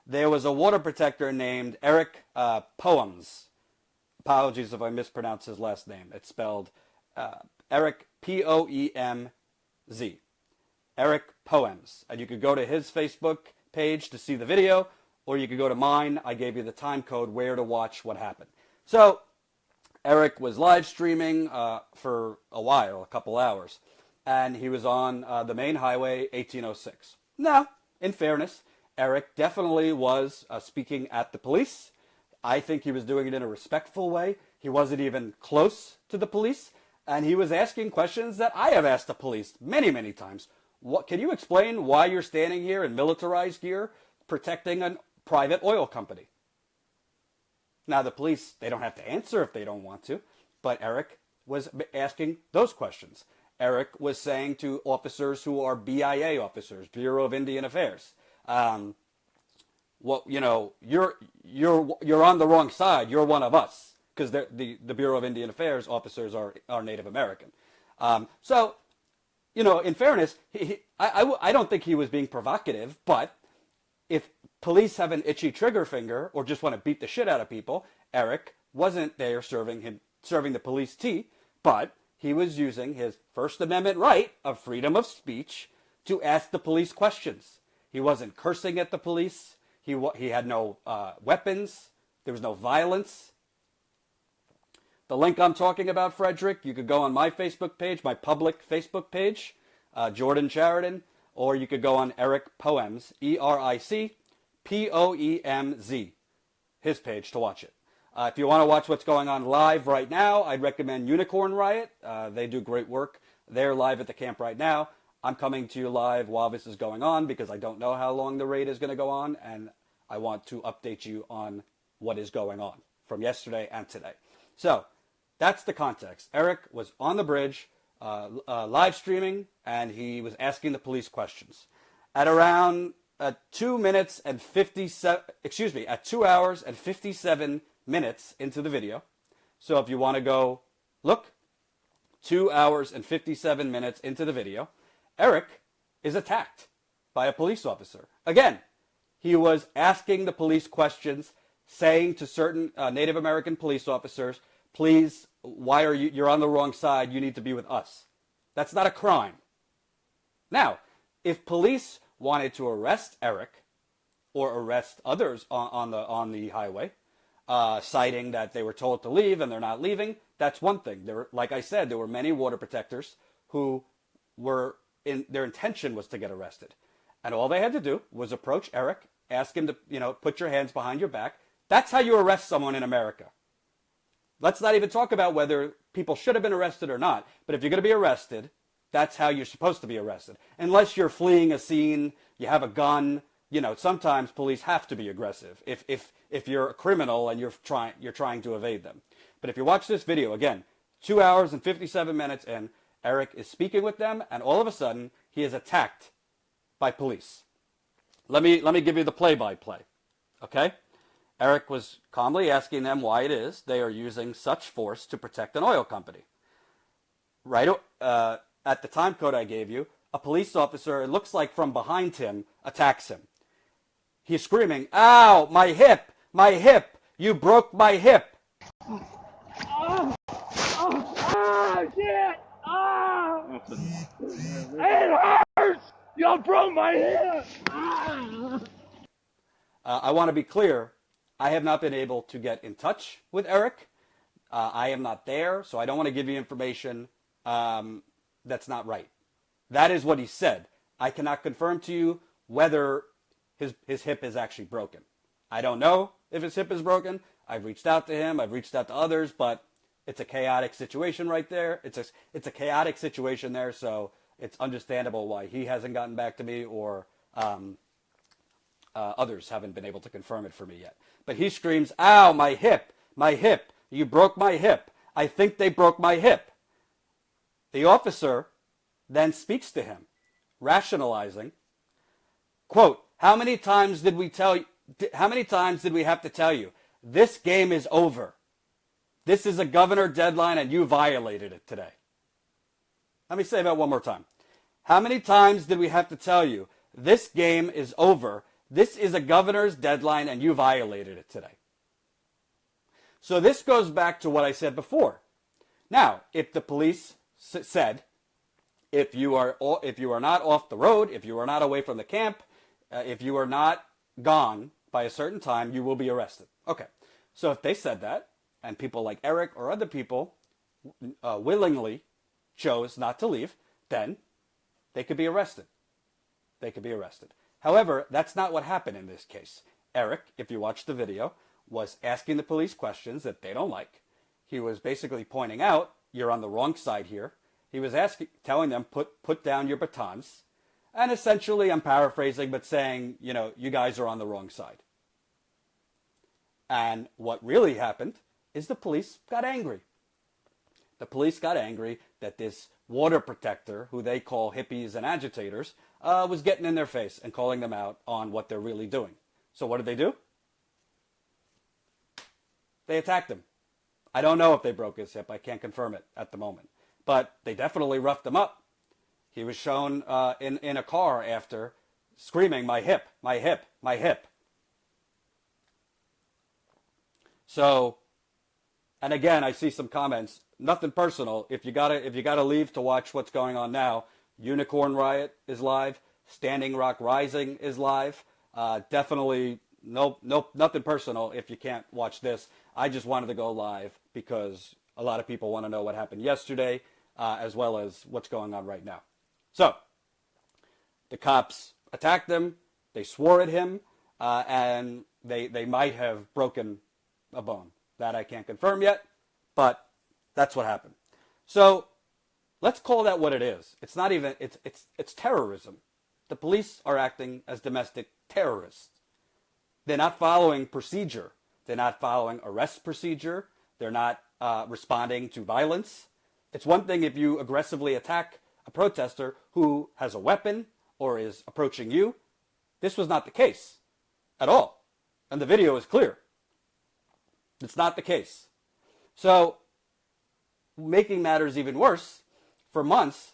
there was a water protector named Eric Poems. Apologies if I mispronounce his last name. It's spelled Eric, Poemz. Eric Poems. And you could go to his Facebook page to see the video, or you could go to mine. I gave you the time code where to watch what happened. So Eric was live streaming for a while, a couple hours, and he was on the main highway, 1806. Now, in fairness, Eric definitely was speaking at the police. I think he was doing it in a respectful way. He wasn't even close to the police, and he was asking questions that I have asked the police many, many times. Can you explain why you're standing here in militarized gear protecting a private oil company? Now, the police, they don't have to answer if they don't want to, but Eric was asking those questions. Eric was saying to officers who are BIA officers, Bureau of Indian Affairs, well, you know, you're on the wrong side. You're one of us, because the Bureau of Indian Affairs officers are Native American. So, you know, in fairness, I don't think he was being provocative, but if police have an itchy trigger finger or just want to beat the shit out of people, Eric wasn't there serving the police tea, but he was using his First Amendment right of freedom of speech to ask the police questions. He wasn't cursing at the police. He had no weapons. There was no violence. The link I'm talking about, Frederick, you could go on my Facebook page, my public Facebook page, Jordan Chariton, or you could go on Eric Poems, EricPoemz, his page to watch it. If you want to watch what's going on live right now, I'd recommend Unicorn Riot. They do great work. They're live at the camp right now. I'm coming to you live while this is going on because I don't know how long the raid is going to go on, and I want to update you on what is going on from yesterday and today. So that's the context. Eric was on the bridge, live streaming, and he was asking the police questions. At around 2 hours and 57 minutes into the video. So if you want to go look, 2 hours and 57 minutes into the video, Eric is attacked by a police officer. Again, he was asking the police questions, saying to certain Native American police officers, please, you're on the wrong side, you need to be with us. That's not a crime. Now, if police wanted to arrest Eric or arrest others on the highway, citing that they were told to leave and they're not leaving, that's one thing. Like I said, there were many water protectors who their intention was to get arrested. And all they had to do was approach Eric, ask him to, put your hands behind your back. That's how you arrest someone in America. Let's not even talk about whether people should have been arrested or not. But if you're going to be arrested, that's how you're supposed to be arrested. Unless you're fleeing a scene, you have a gun. Sometimes police have to be aggressive if you're a criminal and you're trying to evade them. But if you watch this video, again, 2 hours and 57 minutes in, Eric is speaking with them, and all of a sudden, he is attacked by police. Let me give you the play-by-play, okay? Eric was calmly asking them why it is they are using such force to protect an oil company. Right at the time code I gave you, a police officer, it looks like from behind him, attacks him. He's screaming, "Ow, my hip, you broke my hip." Shit! It hurts! You broke my hip! I want to be clear. I have not been able to get in touch with Eric. I am not there, so I don't want to give you information that's not right. That is what he said. I cannot confirm to you whether his hip is actually broken. I don't know if his hip is broken. I've reached out to him. I've reached out to others, but it's a chaotic situation right there. It's a chaotic situation there, so it's understandable why he hasn't gotten back to me or others haven't been able to confirm it for me yet. But he screams, "Ow, my hip, you broke my hip. I think they broke my hip." The officer then speaks to him, rationalizing, quote, how many times did we have to tell you, this game is over. This is a governor deadline and you violated it today. Let me say that one more time. How many times did we have to tell you, this game is over. This is a governor's deadline, and you violated it today. So this goes back to what I said before. Now, if the police said, if you are not off the road, if you are not away from the camp, if you are not gone by a certain time, you will be arrested. Okay. So if they said that, and people like Eric or other people willingly chose not to leave, then they could be arrested. They could be arrested. However, that's not what happened in this case. Eric, if you watch the video, was asking the police questions that they don't like. He was basically pointing out, you're on the wrong side here. He was telling them, put down your batons. And essentially, I'm paraphrasing, but saying, you guys are on the wrong side. And what really happened is the police got angry. The police got angry that this water protector, who they call hippies and agitators, was getting in their face and calling them out on what they're really doing. So what did they do? They attacked him. I don't know if they broke his hip. I can't confirm it at the moment. But they definitely roughed him up. He was shown in a car after screaming, "My hip, my hip, my hip." So, and again, I see some comments. Nothing personal. If you gotta leave to watch what's going on now, Unicorn Riot is live. Standing Rock Rising is live. Definitely, nothing personal. If you can't watch this, I just wanted to go live because a lot of people want to know what happened yesterday, as well as what's going on right now. So, the cops attacked him. They swore at him, and they might have broken a bone. That I can't confirm yet, but that's what happened. So let's call that what it is. It's not even, it's terrorism. The police are acting as domestic terrorists. They're not following procedure. They're not following arrest procedure. They're not responding to violence. It's one thing if you aggressively attack a protester who has a weapon or is approaching you. This was not the case at all. And the video is clear. It's not the case. So, making matters even worse, for months,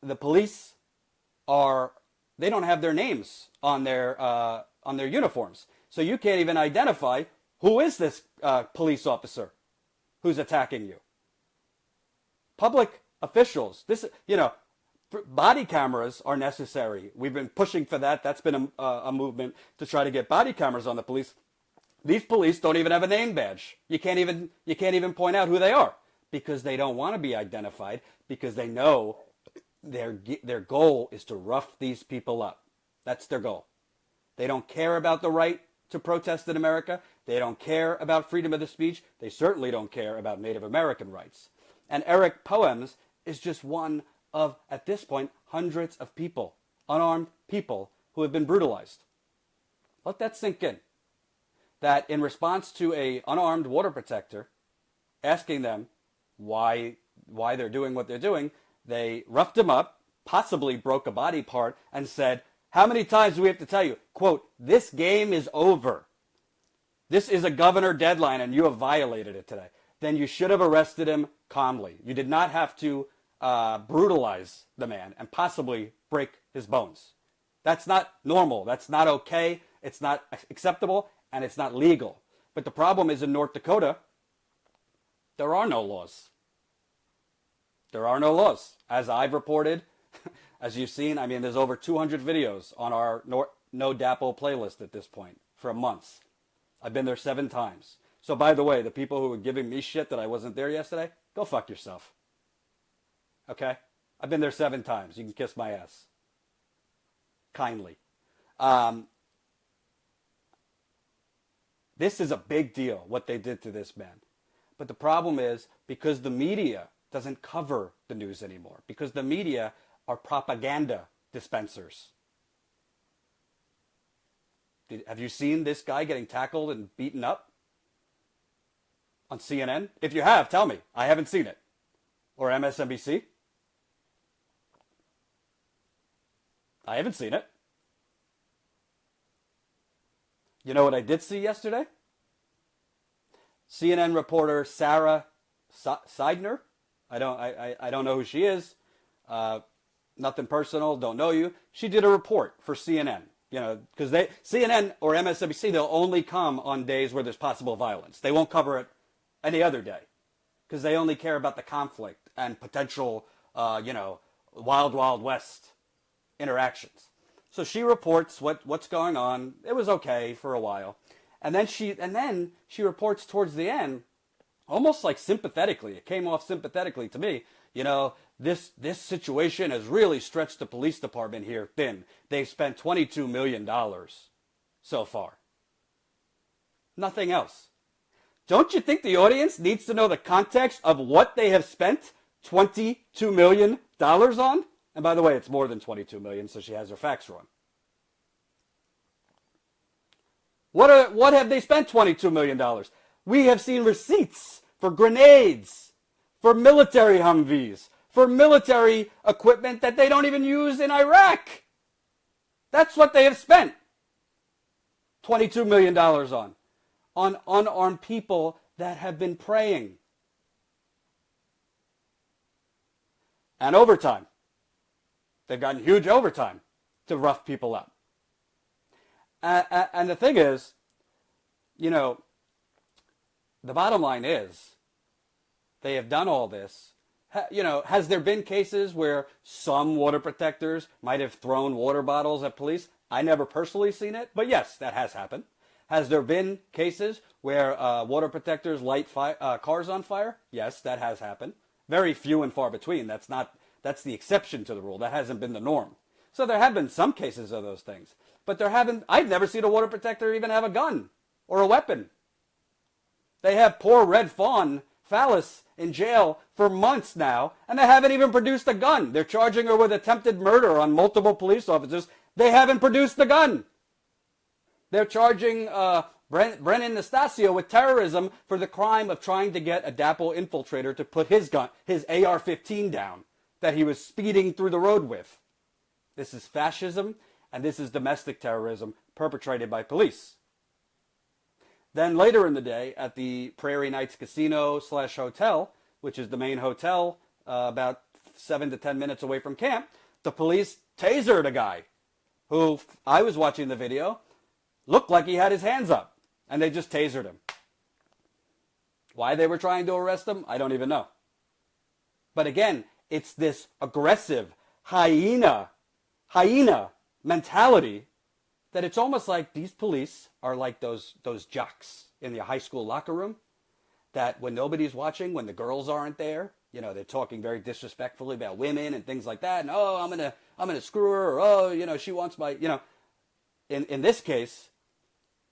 the police they don't have their names on their uniforms. So you can't even identify who is this police officer who's attacking you. Public officials, body cameras are necessary. We've been pushing for that. That's been a movement to try to get body cameras on the police. These police don't even have a name badge. You can't even point out who they are because they don't want to be identified because they know their goal is to rough these people up. That's their goal. They don't care about the right to protest in America. They don't care about freedom of the speech. They certainly don't care about Native American rights. And Eric Poems is just one of, at this point, hundreds of people, unarmed people who have been brutalized. Let that sink in. That in response to a unarmed water protector asking them why they're doing what they're doing, they roughed him up, possibly broke a body part, and said, "How many times do we have to tell you, quote, this game is over. This is a governor deadline and you have violated it today." Then you should have arrested him calmly. You did not have to brutalize the man and possibly break his bones. That's not normal. That's not okay. It's not acceptable. And it's not legal. But the problem is in North Dakota, there are no laws. There are no laws. As I've reported, as you've seen, there's over 200 videos on our No DAPO playlist at this point for months. I've been there 7 times. So by the way, the people who were giving me shit that I wasn't there yesterday, go fuck yourself. Okay? I've been there 7 times. You can kiss my ass. Kindly. This is a big deal, what they did to this man. But the problem is, because the media doesn't cover the news anymore, because the media are propaganda dispensers. Have you seen this guy getting tackled and beaten up on CNN? If you have, tell me. I haven't seen it. Or MSNBC? I haven't seen it. You know what I did see yesterday? CNN reporter Sarah Seidner. I don't know who she is. Nothing personal. Don't know you. She did a report for CNN because CNN or MSNBC, they'll only come on days where there's possible violence. They won't cover it any other day because they only care about the conflict and potential, wild, wild west interactions. So she reports what's going on. It was okay for a while. And then she reports towards the end, almost like sympathetically. It came off sympathetically to me. This situation has really stretched the police department here thin. They've spent $22 million so far. Nothing else. Don't you think the audience needs to know the context of what they have spent $22 million on? And by the way, it's more than 22 million, so she has her facts wrong. What have they spent $22 million? We have seen receipts for grenades, for military Humvees, for military equipment that they don't even use in Iraq. That's what they have spent $22 million on unarmed people that have been praying. And overtime. They've gotten huge overtime to rough people up. And the thing is, the bottom line is, they have done all this. Has there been cases where some water protectors might have thrown water bottles at police? I never personally seen it, but yes, that has happened. Has there been cases where water protectors light cars on fire? Yes, that has happened. Very few and far between. That's the exception to the rule. That hasn't been the norm. So there have been some cases of those things. But I've never seen a water protector even have a gun or a weapon. They have poor Red Fawn Phallus in jail for months now, and they haven't even produced a gun. They're charging her with attempted murder on multiple police officers. They haven't produced the gun. They're charging Brennan Nastasio with terrorism for the crime of trying to get a DAPL infiltrator to put his AR-15 down that he was speeding through the road with. This is fascism, and this is domestic terrorism perpetrated by police. Then later in the day, at the Prairie Nights Casino/Hotel, which is the main hotel about 7 to 10 minutes away from camp, the police tasered a guy who, I was watching the video, looked like he had his hands up, and they just tasered him. Why they were trying to arrest him, I don't even know. But again, it's this aggressive hyena mentality that it's almost like these police are like those jocks in the high school locker room that when nobody's watching, when the girls aren't there, they're talking very disrespectfully about women and things like that. And, oh, I'm going to screw her. Or, oh, she wants my, in this case,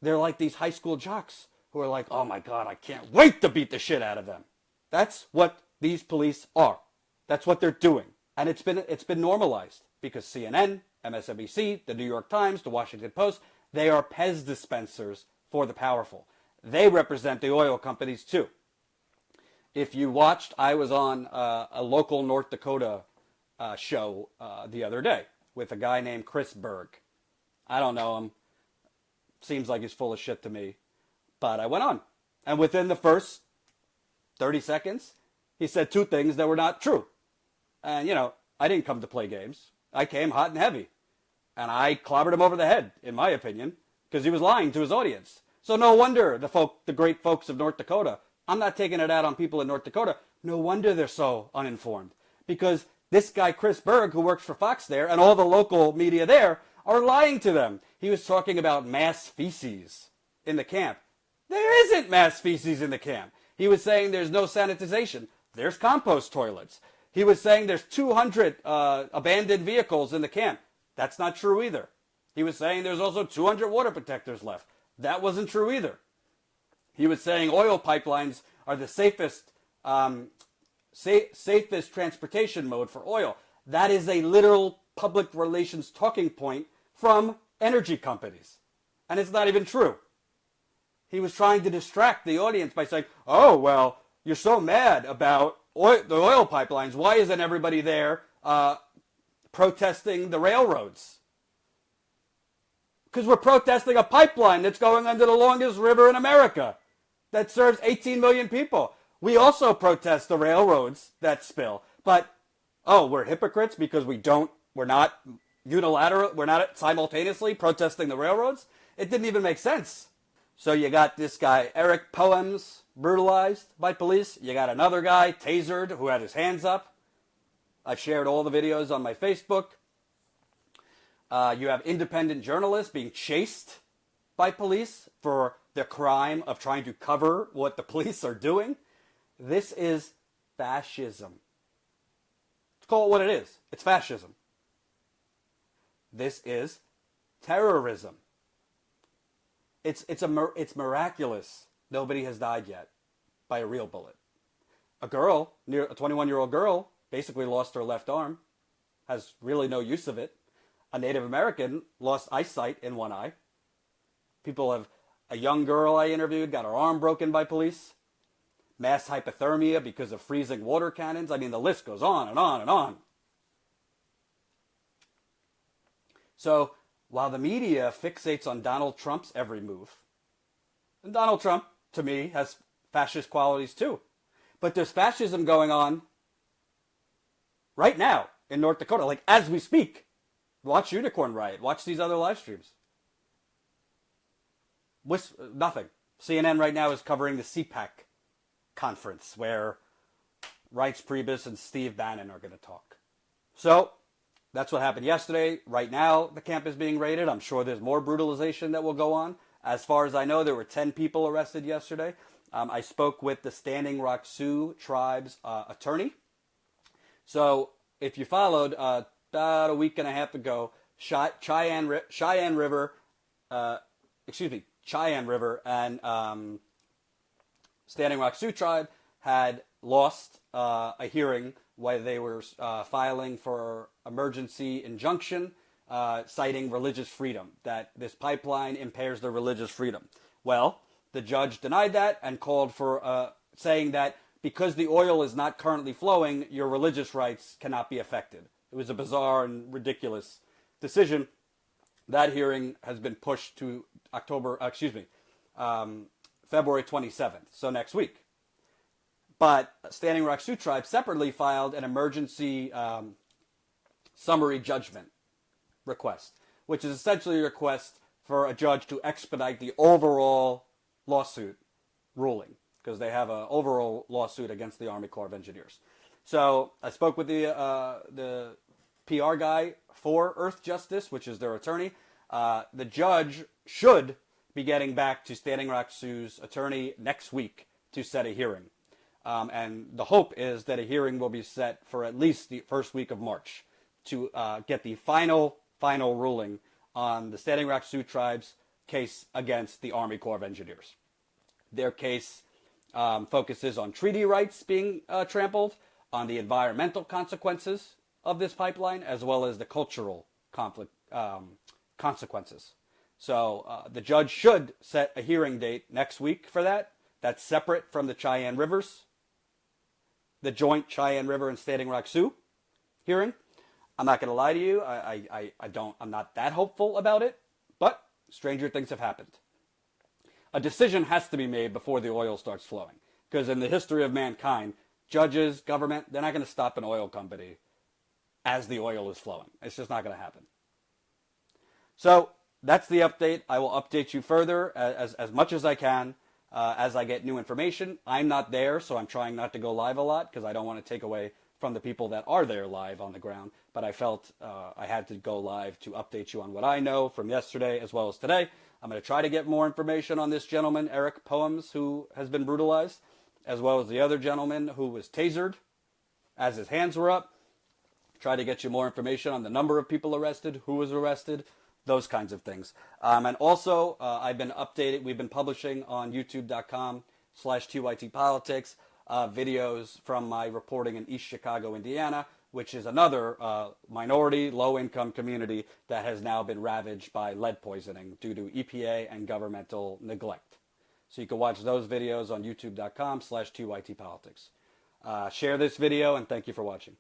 they're like these high school jocks who are like, oh my God, I can't wait to beat the shit out of them. That's what these police are. That's what they're doing. And it's been normalized because CNN, MSNBC, the New York Times, the Washington Post, they are Pez dispensers for the powerful. They represent the oil companies too. If you watched, I was on a local North Dakota show the other day with a guy named Chris Berg. I don't know him. Seems like he's full of shit to me. But I went on. And within the first 30 seconds, he said two things that were not true. And, I didn't come to play games. I came hot and heavy. And I clobbered him over the head, in my opinion, because he was lying to his audience. So no wonder the great folks of North Dakota, I'm not taking it out on people in North Dakota, no wonder they're so uninformed. Because this guy, Chris Berg, who works for Fox there, and all the local media there, are lying to them. He was talking about mass feces in the camp. There isn't mass feces in the camp. He was saying there's no sanitization. There's compost toilets. He was saying there's 200 abandoned vehicles in the camp. That's not true either. He was saying there's also 200 water protectors left. That wasn't true either. He was saying oil pipelines are the safest transportation mode for oil. That is a literal public relations talking point from energy companies. And it's not even true. He was trying to distract the audience by saying, oh, well, you're so mad about the oil pipelines. Why isn't everybody there protesting the railroads? Because we're protesting a pipeline that's going under the longest river in America that serves 18 million people. We also protest the railroads that spill. But, we're hypocrites because we're not unilateral. We're not simultaneously protesting the railroads. It didn't even make sense. So you got this guy, Eric Poems, brutalized by police. You got another guy, tasered, who had his hands up. I've shared all the videos on my Facebook. You have independent journalists being chased by police for the crime of trying to cover what the police are doing. This is fascism. Let's call it what it is. It's fascism. This is terrorism. It's miraculous nobody has died yet by a real bullet. A 21-year-old girl, basically lost her left arm, has really no use of it. A Native American lost eyesight in one eye. A young girl I interviewed got her arm broken by police. Mass hypothermia because of freezing water cannons. I mean, the list goes on and on and on. So, while the media fixates on Donald Trump's every move, and Donald Trump, to me, has fascist qualities too, but there's fascism going on right now in North Dakota, like as we speak. Watch Unicorn Riot. Watch these other live streams. Nothing. CNN right now is covering the CPAC conference where Reince Priebus and Steve Bannon are going to talk. So, that's what happened yesterday. Right now, the camp is being raided. I'm sure there's more brutalization that will go on. As far as I know, there were 10 people arrested yesterday. I spoke with the Standing Rock Sioux tribe's attorney. So, if you followed, about a week and a half ago, Cheyenne River and Standing Rock Sioux tribe had lost a hearing where they were filing for emergency injunction, citing religious freedom, that this pipeline impairs their religious freedom. Well, the judge denied that and called for, saying that because the oil is not currently flowing, your religious rights cannot be affected. It was a bizarre and ridiculous decision. That hearing has been pushed to February 27th, so next week. But Standing Rock Sioux Tribe separately filed an emergency summary judgment request, which is essentially a request for a judge to expedite the overall lawsuit ruling, because they have an overall lawsuit against the Army Corps of Engineers. So I spoke with the PR guy for Earth Justice, which is their attorney. The judge should be getting back to Standing Rock Sioux's attorney next week to set a hearing. And the hope is that a hearing will be set for at least the first week of March to get the final ruling on the Standing Rock Sioux Tribe's case against the Army Corps of Engineers. Their case focuses on treaty rights being trampled, on the environmental consequences of this pipeline, as well as the cultural consequences. So the judge should set a hearing date next week for that. That's separate from the Cheyenne Rivers, the joint Cheyenne River and Standing Rock Sioux hearing. I'm not going to lie to you. I'm not that hopeful about it, but stranger things have happened. A decision has to be made before the oil starts flowing, because in the history of mankind, judges, government, they're not going to stop an oil company as the oil is flowing. It's just not going to happen. So that's the update. I will update you further as much as I can as I get new information. I'm not there, so I'm trying not to go live a lot because I don't want to take away from the people that are there live on the ground. But I felt I had to go live to update you on what I know from yesterday as well as today. I'm going to try to get more information on this gentleman, Eric Poems, who has been brutalized, as well as the other gentleman who was tasered as his hands were up. Try to get you more information on the number of people arrested, who was arrested, those kinds of things. And also, I've been updated. We've been publishing on youtube.com/TYTpolitics videos from my reporting in East Chicago, Indiana, which is another minority, low-income community that has now been ravaged by lead poisoning due to EPA and governmental neglect. So you can watch those videos on youtube.com/TYTpolitics. Share this video, and thank you for watching.